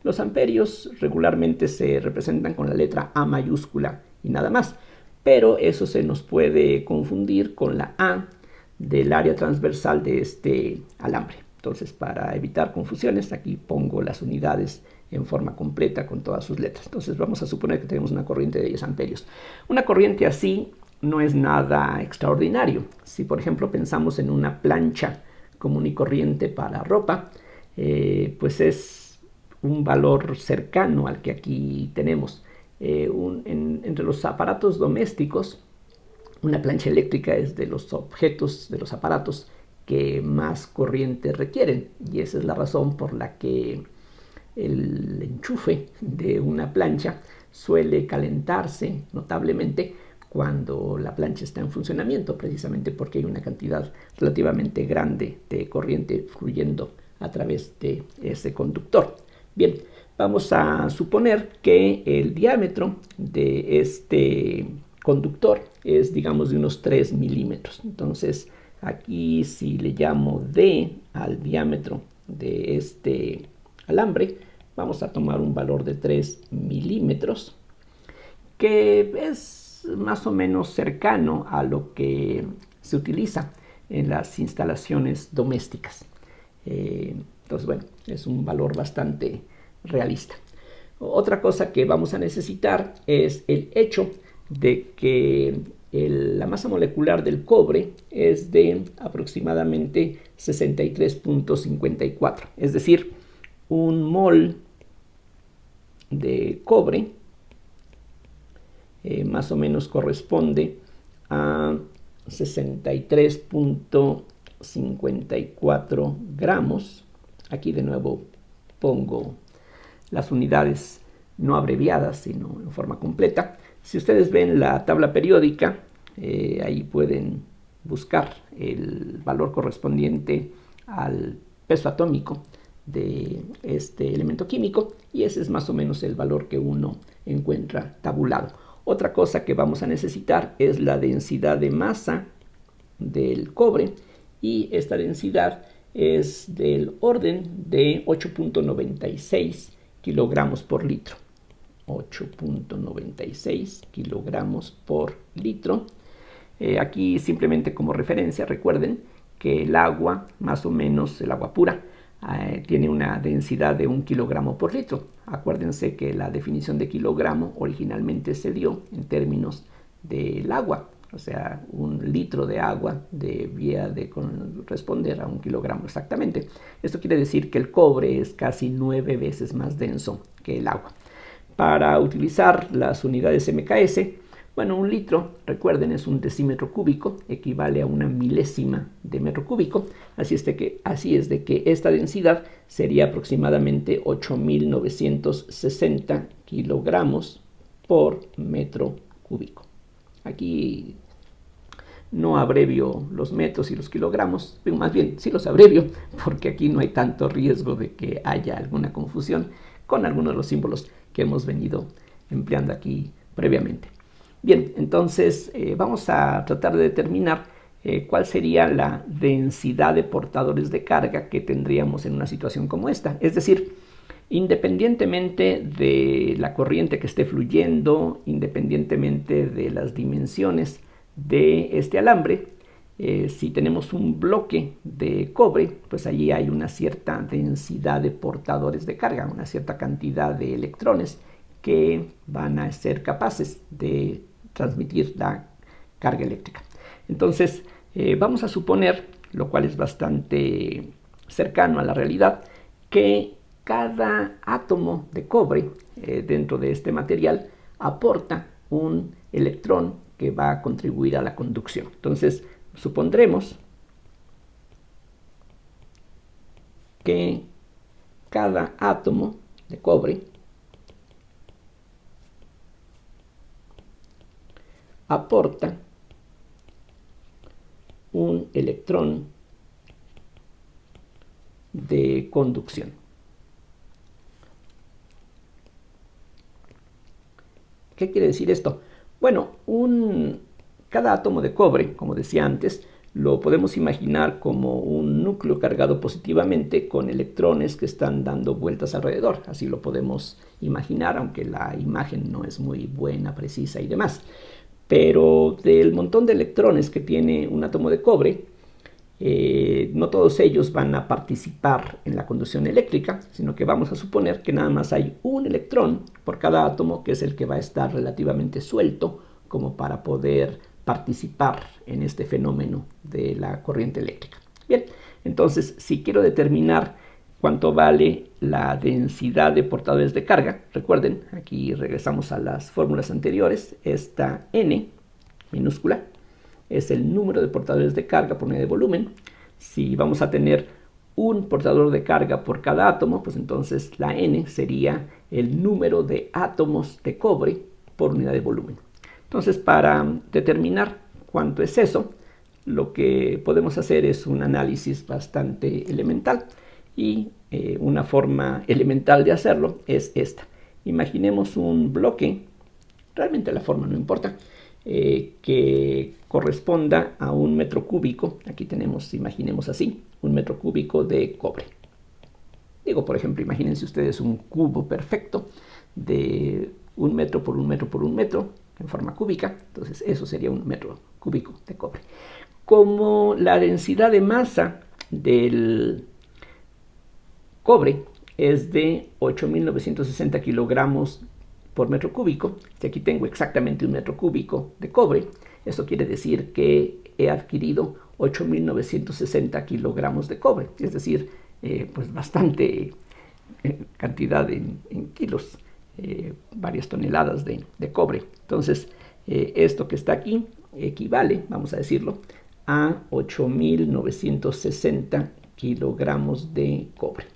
Los amperios regularmente se representan con la letra A mayúscula y nada más, pero eso se nos puede confundir con la A del área transversal de este alambre. Entonces, para evitar confusiones, aquí pongo las unidades en forma completa con todas sus letras. Entonces, vamos a suponer que tenemos una corriente de 10 amperios. Una corriente así no es nada extraordinario. Si, por ejemplo, pensamos en una plancha común y corriente para ropa, pues es un valor cercano al que aquí tenemos. Entre los aparatos domésticos, una plancha eléctrica es de los objetos, de los aparatos que más corriente requieren y esa es la razón por la que el enchufe de una plancha suele calentarse notablemente cuando la plancha está en funcionamiento, precisamente porque hay una cantidad relativamente grande de corriente fluyendo a través de ese conductor. Bien, vamos a suponer que el diámetro de este conductor es, digamos, de unos 3 milímetros. Entonces, aquí si le llamo D al diámetro de este alambre, vamos a tomar un valor de 3 milímetros, que es más o menos cercano a lo que se utiliza en las instalaciones domésticas. Entonces, bueno, es un valor bastante realista. Otra cosa que vamos a necesitar es el hecho de que la masa molecular del cobre es de aproximadamente 63.54, es decir, un mol de cobre más o menos corresponde a 63.54 gramos. Aquí de nuevo pongo las unidades no abreviadas, sino en forma completa. Si ustedes ven la tabla periódica, ahí pueden buscar el valor correspondiente al peso atómico de este elemento químico y ese es más o menos el valor que uno encuentra tabulado. Otra cosa que vamos a necesitar es la densidad de masa del cobre, y esta densidad es del orden de 8.96 kilogramos por litro. 8.96 kilogramos por litro. Aquí simplemente como referencia recuerden que el agua, más o menos el agua pura, tiene una densidad de 1 kilogramo por litro. Acuérdense que la definición de kilogramo originalmente se dio en términos del agua, o sea, 1 litro de agua debía de corresponder a 1 kilogramo exactamente. Esto quiere decir que el cobre es casi 9 veces más denso que el agua. Para utilizar las unidades MKS, bueno, 1 litro, recuerden, es un decímetro cúbico, equivale a 1 milésima de metro cúbico, así es de que esta densidad sería aproximadamente 8.960 kilogramos por metro cúbico. Aquí no abrevio los metros y los kilogramos, más bien sí los abrevio, porque aquí no hay tanto riesgo de que haya alguna confusión con algunos de los símbolos que hemos venido empleando aquí previamente. Bien, entonces vamos a tratar de determinar cuál sería la densidad de portadores de carga que tendríamos en una situación como esta. Es decir, independientemente de la corriente que esté fluyendo, independientemente de las dimensiones de este alambre, si tenemos un bloque de cobre, pues allí hay una cierta densidad de portadores de carga, una cierta cantidad de electrones que van a ser capaces de transmitir la carga eléctrica. Entonces, vamos a suponer, lo cual es bastante cercano a la realidad, que cada átomo de cobre dentro de este material aporta un electrón que va a contribuir a la conducción. Entonces, supondremos que cada átomo de cobre aporta un electrón de conducción. ¿Qué quiere decir esto? Bueno, cada átomo de cobre, como decía antes, lo podemos imaginar como un núcleo cargado positivamente con electrones que están dando vueltas alrededor. Así lo podemos imaginar, aunque la imagen no es muy buena, precisa y demás. Pero del montón de electrones que tiene un átomo de cobre, no todos ellos van a participar en la conducción eléctrica, sino que vamos a suponer que nada más hay un electrón por cada átomo, que es el que va a estar relativamente suelto como para poder participar en este fenómeno de la corriente eléctrica. Bien, entonces si quiero determinar cuánto vale la densidad de portadores de carga, recuerden, aquí regresamos a las fórmulas anteriores, esta N minúscula es el número de portadores de carga por unidad de volumen. Si vamos a tener un portador de carga por cada átomo, pues entonces la N sería el número de átomos de cobre por unidad de volumen. Entonces, para determinar cuánto es eso, lo que podemos hacer es un análisis bastante elemental, y una forma elemental de hacerlo es esta. Imaginemos un bloque, realmente la forma no importa, que corresponda a 1 metro cúbico. Aquí tenemos, imaginemos así, 1 metro cúbico de cobre. Digo, por ejemplo, imagínense ustedes un cubo perfecto de 1 metro por 1 metro por 1 metro en forma cúbica. Entonces eso sería 1 metro cúbico de cobre. Como la densidad de masa del cobre es de 8.960 kilogramos por metro cúbico, si aquí tengo exactamente 1 metro cúbico de cobre, eso quiere decir que he adquirido 8.960 kilogramos de cobre, es decir, pues bastante cantidad en kilos, varias toneladas de cobre. Entonces, esto que está aquí equivale, vamos a decirlo, a 8.960 kilogramos de cobre.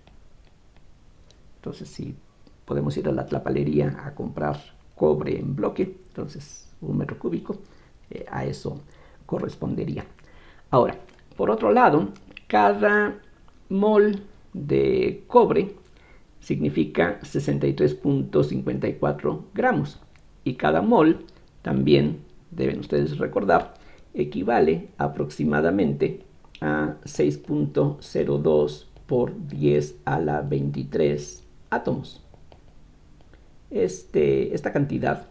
Entonces, si podemos ir a la tlapalería a comprar cobre en bloque, entonces 1 metro cúbico, a eso correspondería. Ahora, por otro lado, cada mol de cobre significa 63.54 gramos, y cada mol también deben ustedes recordar, equivale aproximadamente a 6.02 por 10 a la 23 átomos. Esta cantidad,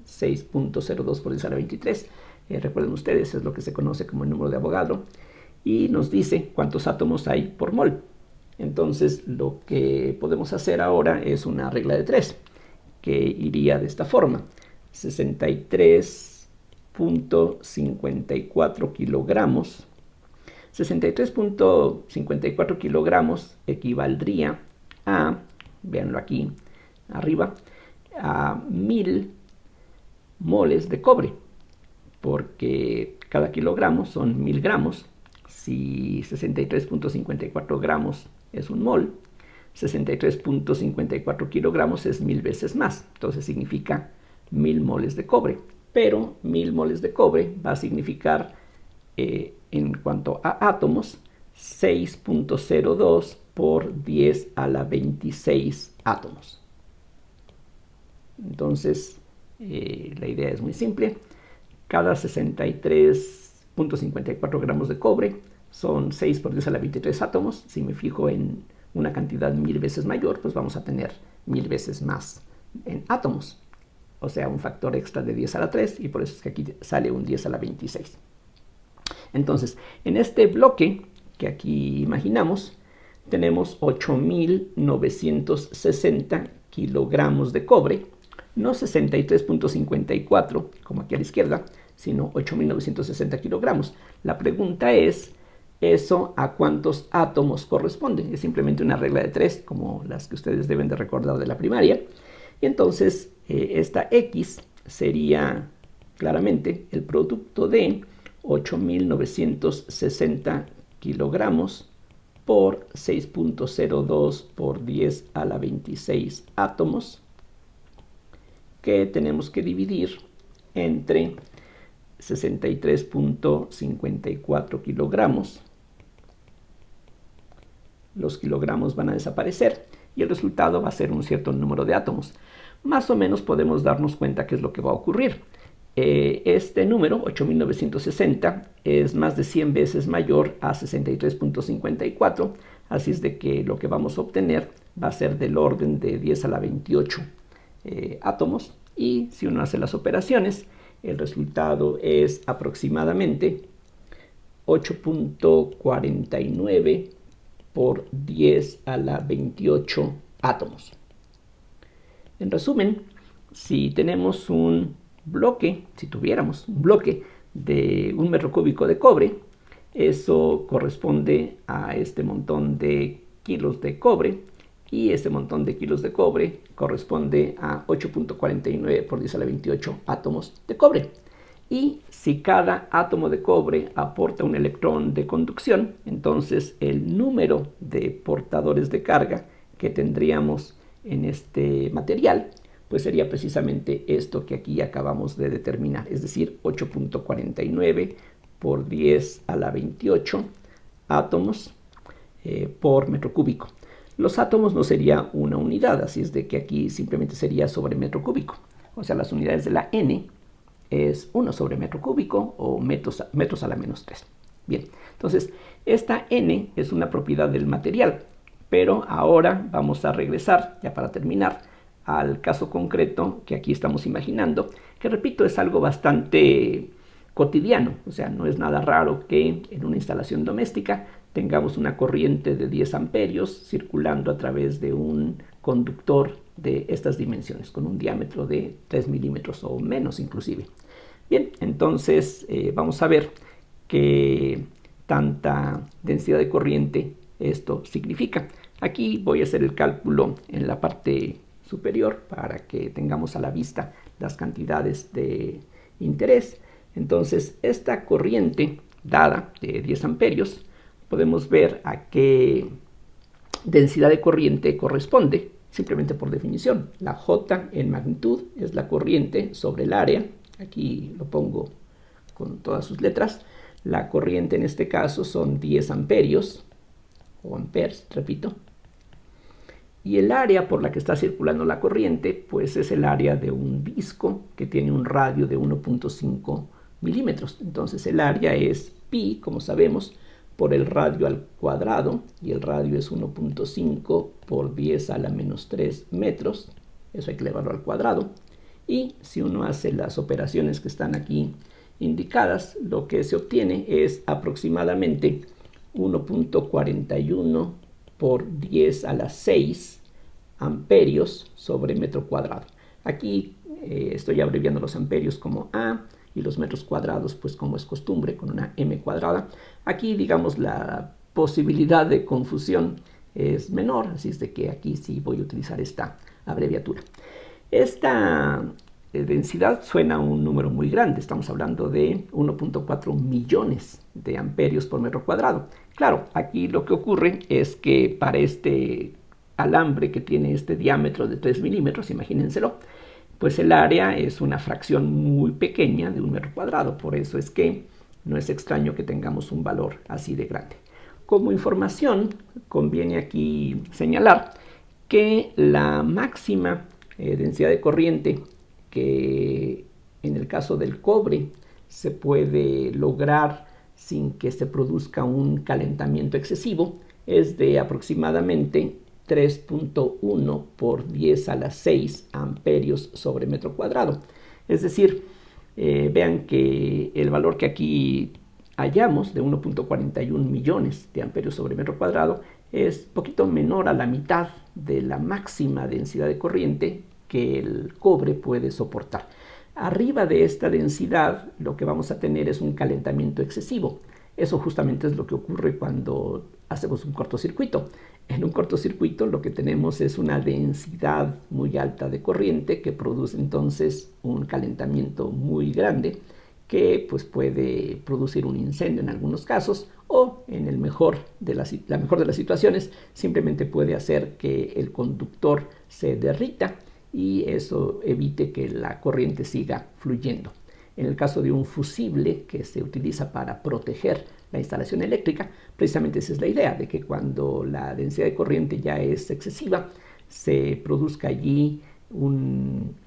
6.02 por 10 a la 23, recuerden ustedes, es lo que se conoce como el número de Avogadro, y nos dice cuántos átomos hay por mol. Entonces lo que podemos hacer ahora es una regla de 3, que iría de esta forma: 63.54 kilogramos. 63.54 kilogramos equivaldría a, véanlo aquí arriba, a 1000 moles de cobre, porque cada kilogramo son 1000 gramos. Si 63.54 gramos es un mol, 63.54 kilogramos es 1000 veces más, entonces significa 1000 moles de cobre, pero 1000 moles de cobre va a significar, en cuanto a átomos, 6.02 por 10 a la 26 átomos. Entonces, la idea es muy simple. Cada 63.54 gramos de cobre son 6 por 10 a la 23 átomos. Si me fijo en una cantidad 1000 veces mayor, pues vamos a tener 1000 veces más en átomos. O sea, un factor extra de 10 a la 3, y por eso es que aquí sale un 10 a la 26. Entonces, en este bloque que aquí imaginamos, tenemos 8.960 kilogramos de cobre, no 63.54 como aquí a la izquierda, sino 8.960 kilogramos. La pregunta es, ¿eso a cuántos átomos corresponde? Es simplemente una regla de 3, como las que ustedes deben de recordar de la primaria. Y entonces esta X sería claramente el producto de 8.960 kilogramos por 6.02 por 10 a la 26 átomos, que tenemos que dividir entre 63.54 kilogramos. Los kilogramos van a desaparecer y el resultado va a ser un cierto número de átomos. Más o menos podemos darnos cuenta qué es lo que va a ocurrir. Este número, 8.960, es más de 100 veces mayor a 63.54, así es de que lo que vamos a obtener va a ser del orden de 10 a la 28 átomos, y si uno hace las operaciones, el resultado es aproximadamente 8.49 por 10 a la 28 átomos. En resumen, si tenemos un bloque, si tuviéramos un bloque de 1 metro cúbico de cobre, eso corresponde a este montón de kilos de cobre, y este montón de kilos de cobre corresponde a 8.49 por 10 a la 28 átomos de cobre. Y si cada átomo de cobre aporta un electrón de conducción, entonces el número de portadores de carga que tendríamos en este material, pues sería precisamente esto que aquí acabamos de determinar, es decir, 8.49 por 10 a la 28 átomos por metro cúbico. Los átomos no sería una unidad, así es de que aquí simplemente sería sobre metro cúbico. O sea, las unidades de la N es 1 sobre metro cúbico, o metros a la menos 3. Bien, entonces esta N es una propiedad del material, pero ahora vamos a regresar, ya para terminar, al caso concreto que aquí estamos imaginando, que repito, es algo bastante cotidiano. O sea, no es nada raro que en una instalación doméstica tengamos una corriente de 10 amperios circulando a través de un conductor de estas dimensiones, con un diámetro de 3 milímetros o menos inclusive. Bien, entonces vamos a ver qué tanta densidad de corriente esto significa. Aquí voy a hacer el cálculo en la parte superior para que tengamos a la vista las cantidades de interés. Entonces, esta corriente dada de 10 amperios, podemos ver a qué densidad de corriente corresponde, simplemente por definición. La J en magnitud es la corriente sobre el área. Aquí lo pongo con todas sus letras. La corriente en este caso son 10 amperios, o amperes, repito. Y el área por la que está circulando la corriente, pues es el área de un disco que tiene un radio de 1.5 milímetros. Entonces el área es pi, como sabemos, por el radio al cuadrado, y el radio es 1.5 por 10 a la menos 3 metros. Eso hay que elevarlo al cuadrado. Y si uno hace las operaciones que están aquí indicadas, lo que se obtiene es aproximadamente 1.41 por 10 a la 6 amperios sobre metro cuadrado. Aquí estoy abreviando los amperios como A y los metros cuadrados pues como es costumbre con una m cuadrada. Aquí digamos la posibilidad de confusión es menor, así es de que aquí sí voy a utilizar esta abreviatura. Esta densidad suena a un número muy grande, estamos hablando de 1.4 millones de amperios por metro cuadrado. Claro, aquí lo que ocurre es que para este alambre que tiene este diámetro de 3 milímetros, imagínenselo, pues el área es una fracción muy pequeña de un metro cuadrado, por eso es que no es extraño que tengamos un valor así de grande. Como información, conviene aquí señalar que la máxima densidad de corriente que en el caso del cobre se puede lograr sin que se produzca un calentamiento excesivo es de aproximadamente 3.1 por 10 a la 6 amperios sobre metro cuadrado. Es decir, vean que el valor que aquí hallamos de 1.41 millones de amperios sobre metro cuadrado es poquito menor a la mitad de la máxima densidad de corriente que el cobre puede soportar. Arriba de esta densidad lo que vamos a tener es un calentamiento excesivo. Eso justamente es lo que ocurre cuando hacemos un cortocircuito. En un cortocircuito lo que tenemos es una densidad muy alta de corriente que produce entonces un calentamiento muy grande que pues puede producir un incendio en algunos casos, o en la mejor de las situaciones simplemente puede hacer que el conductor se derrita y eso evite que la corriente siga fluyendo. En el caso de un fusible que se utiliza para proteger la instalación eléctrica, precisamente esa es la idea, de que cuando la densidad de corriente ya es excesiva, se produzca allí un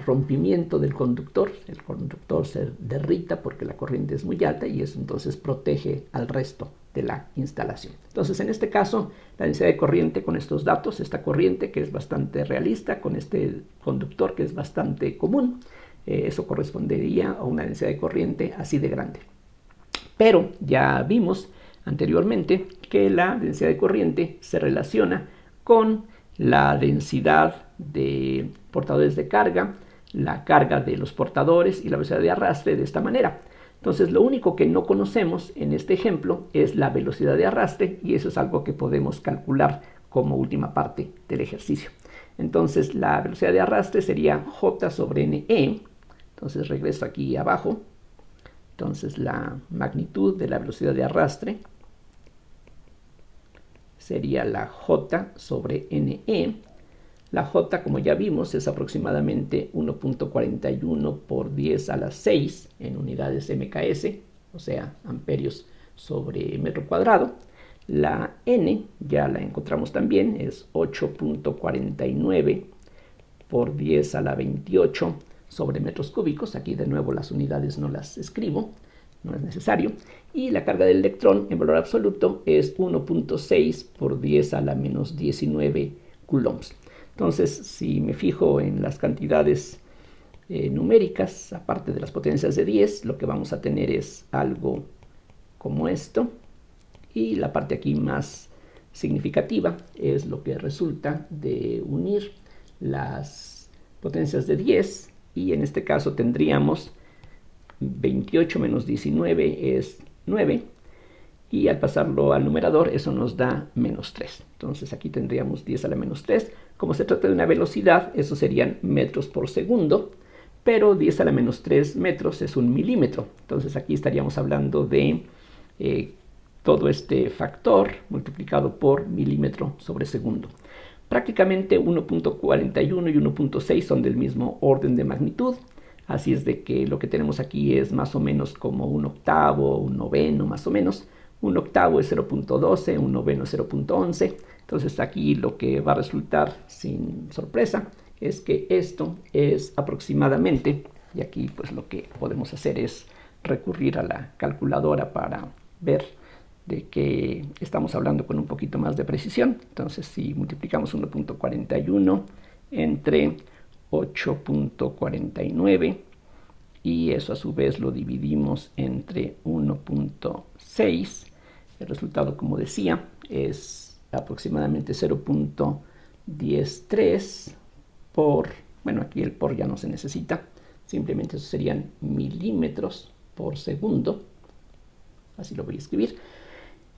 rompimiento del conductor, el conductor se derrita porque la corriente es muy alta y eso entonces protege al resto de la instalación. Entonces en este caso la densidad de corriente con estos datos, esta corriente que es bastante realista con este conductor que es bastante común, eso correspondería a una densidad de corriente así de grande. Pero ya vimos anteriormente que la densidad de corriente se relaciona con la densidad de portadores de carga, la carga de los portadores y la velocidad de arrastre de esta manera. Entonces lo único que no conocemos en este ejemplo es la velocidad de arrastre y eso es algo que podemos calcular como última parte del ejercicio. Entonces la velocidad de arrastre sería J sobre NE. Entonces regreso aquí abajo. Entonces la magnitud de la velocidad de arrastre sería la J sobre NE. La J, como ya vimos, es aproximadamente 1.41 por 10 a la 6 en unidades MKS, o sea, amperios sobre metro cuadrado. La N ya la encontramos también, es 8.49 por 10 a la 28 sobre metros cúbicos. Aquí de nuevo las unidades no las escribo, no es necesario. Y la carga del electrón en valor absoluto es 1.6 por 10 a la menos 19 coulombs. Entonces, si me fijo en las cantidades numéricas, aparte de las potencias de 10, lo que vamos a tener es algo como esto. Y la parte aquí más significativa es lo que resulta de unir las potencias de 10. Y en este caso tendríamos 28 menos 19 es 9. Y al pasarlo al numerador, eso nos da menos 3. Entonces aquí tendríamos 10 a la menos 3. Como se trata de una velocidad, eso serían metros por segundo. Pero 10 a la menos 3 metros es un milímetro. Entonces aquí estaríamos hablando de todo este factor multiplicado por milímetro sobre segundo. Prácticamente 1.41 y 1.6 son del mismo orden de magnitud. Así es de que lo que tenemos aquí es más o menos como un octavo, un noveno más o menos. un octavo es 0.12, un noveno es 0.11. Entonces aquí lo que va a resultar sin sorpresa es que esto es aproximadamente, y aquí pues lo que podemos hacer es recurrir a la calculadora para ver de que estamos hablando con un poquito más de precisión. Entonces si multiplicamos 1.41 entre 8.49 y eso a su vez lo dividimos entre 1.6, el resultado, como decía, es aproximadamente 0.13 por, bueno, aquí el por ya no se necesita, simplemente eso serían milímetros por segundo, así lo voy a escribir.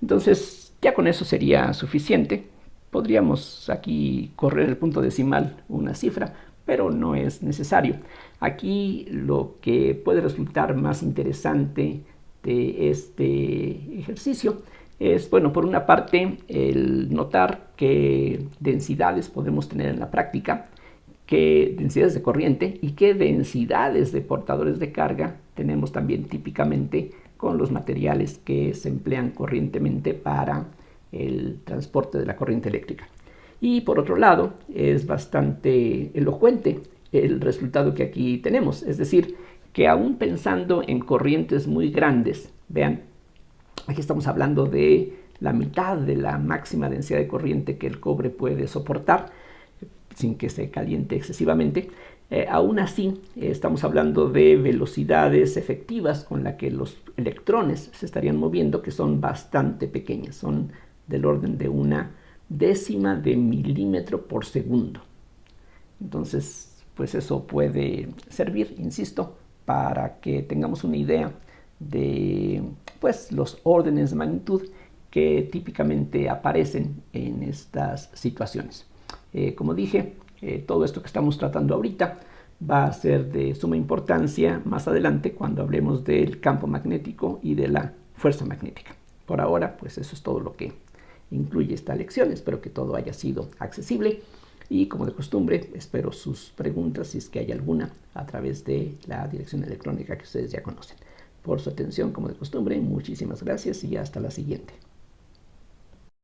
Entonces ya con eso sería suficiente. Podríamos aquí correr el punto decimal una cifra, pero no es necesario. Aquí lo que puede resultar más interesante de este ejercicio es, bueno, por una parte, el notar qué densidades podemos tener en la práctica, qué densidades de corriente y qué densidades de portadores de carga tenemos también típicamente con los materiales que se emplean corrientemente para el transporte de la corriente eléctrica. Y por otro lado, es bastante elocuente el resultado que aquí tenemos, es decir, que aún pensando en corrientes muy grandes, vean, aquí estamos hablando de la mitad de la máxima densidad de corriente que el cobre puede soportar sin que se caliente excesivamente. Aún así, estamos hablando de velocidades efectivas con las que los electrones se estarían moviendo, que son bastante pequeñas, son del orden de una décima de milímetro por segundo. Entonces, pues eso puede servir, insisto, para que tengamos una idea de pues, los órdenes de magnitud que típicamente aparecen en estas situaciones. Como dije, todo esto que estamos tratando ahorita va a ser de suma importancia más adelante cuando hablemos del campo magnético y de la fuerza magnética. Por ahora, pues eso es todo lo que incluye esta lección. Espero que todo haya sido accesible y, como de costumbre, espero sus preguntas, si es que hay alguna, a través de la dirección electrónica que ustedes ya conocen. Por su atención, como de costumbre, muchísimas gracias y hasta la siguiente.